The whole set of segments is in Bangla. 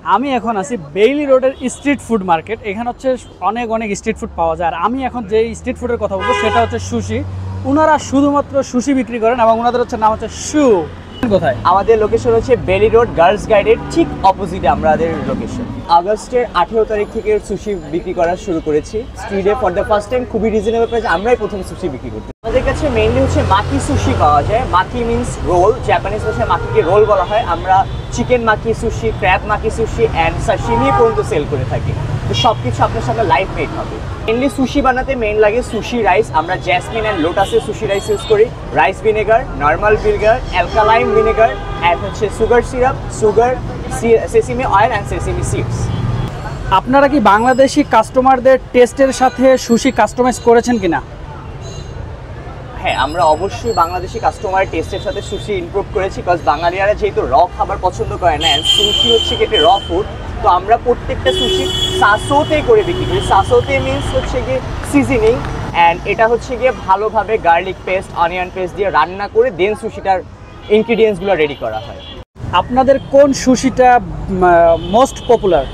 আমি এখন আছি বেইলি রোডের স্ট্রিট ফুড মার্কেট। এখানে হচ্ছে অনেক স্ট্রিট ফুড পাওয়া যায়। আর আমি এখন যে স্ট্রিট ফুডের কথা বলবো সেটা হচ্ছে সুশি। ওনারা শুধুমাত্র সুশি বিক্রি করেন এবং ওনাদের হচ্ছে নাম হচ্ছে শু। কোথায়? আমাদের লোকেশন হচ্ছে বেইলি রোড গার্লস গাইডের ঠিক অপোজিটে আমাদের লোকেশন। আগস্টের 18 তারিখ থেকে সুশি বিক্রি করা শুরু করেছি স্ট্রিটে ফর দ্য ফার্স্ট টাইম। খুবই রিজনেবল প্রাইসে আমরাই প্রথম সুশি বিক্রি করতে। আমাদের কাছে মেইনলি হচ্ছে মাকি সুশি পাওয়া যায়। মাকি মিন্স রোল, জাপানিজ ভাষায় মাকিকে রোল বলা হয়। আমরা chicken maki sushi, crab maki sushi and sashimi পর্যন্ত সেল করে থাকি। তো সব কিছু আপনার সাথে লাইভ মেড হবে। মেনলি সুশি বানাতে মেইন লাগে সুশি রাইস। আমরা জ্যাসমিন অ্যান্ড লোটাসের সুশি রাইস ইউজ করি। Rice vinegar, normal vinegar, alkaline vinegar and হচ্ছে sugar syrup, sugar, sesame oil and sesame seeds. আপনারা কি বাংলাদেশি কাস্টমারদের টেস্টের সাথে সুশি কাস্টমাইজ করেছেন কিনা? হ্যাঁ, আমরা অবশ্যই বাংলাদেশি কাস্টমার টেস্টের সাথে সুশি ইমপ্রুভ করেছি। বিকজ বাঙালিরা যেহেতু র খাবার পছন্দ করে না, অ্যান্ড সুশি হচ্ছে কি র ফুড, তো আমরা প্রত্যেকটা সুশি সাসোতে করে বিক্রি করি। সাসোতে মিন্স হচ্ছে গিয়ে সিজনিং, অ্যান্ড এটা হচ্ছে গিয়ে ভালোভাবে গার্লিক পেস্ট, অনিয়ন পেস্ট দিয়ে রান্না করে দেন সুশিটার ইনগ্রিডিয়েন্টসগুলো রেডি করা হয়। আপনাদের কোন সুশিটা মোস্ট পপুলার?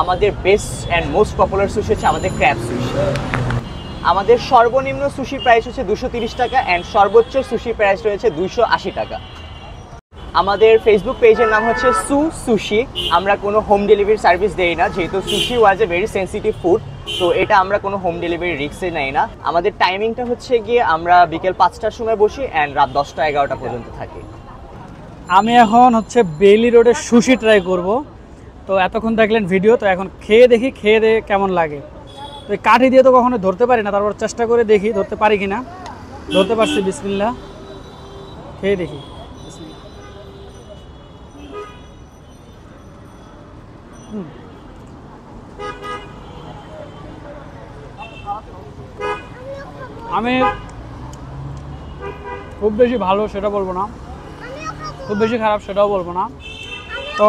আমাদের best and most popular sushi হচ্ছে আমাদের ক্র্যাব সুশি। আমাদের সর্বনিম্ন সুশি প্রাইস হচ্ছে 230 টাকা অ্যান্ড সর্বোচ্চ সুশি প্রাইস রয়েছে 280 টাকা। আমাদের ফেসবুক পেজের নাম হচ্ছে সু সুশি। আমরা কোনো হোম ডেলিভারি সার্ভিস দেই না, যেহেতু sushi was a very sensitive food, তো এটা আমরা কোনো হোম ডেলিভারি রিস্কে নেই না। আমাদের টাইমিংটা হচ্ছে গিয়ে আমরা বিকেল 5টার সময় বসি অ্যান্ড রাত 10টা-11টা পর্যন্ত থাকি। আমি এখন হচ্ছে বেইলি রোডের সুশি ট্রাই করব। তো এতক্ষণ দেখলেন ভিডিও, তো এখন খেয়ে দেখি কেমন লাগে। তো এই কাঠি দিয়ে তো কখনো ধরতে পারি না, তারপর চেষ্টা করে দেখি ধরতে পারি কিনা। ধরতে পারছি, বিসমিল্লাহ, খেয়ে দেখি। আমি খুব বেশি ভালো সেটা বলবো না, খুব বেশি খারাপ সেটাও বলবো না। তো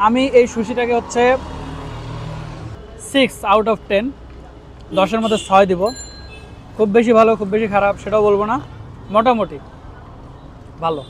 আমি এই সুশিটাকে হচ্ছে 6 আউট অফ 10, 10-এর মধ্যে 6 দিব। খুব বেশি ভালো খুব বেশি খারাপ সেটাও বলবো না, মোটামুটি ভালো।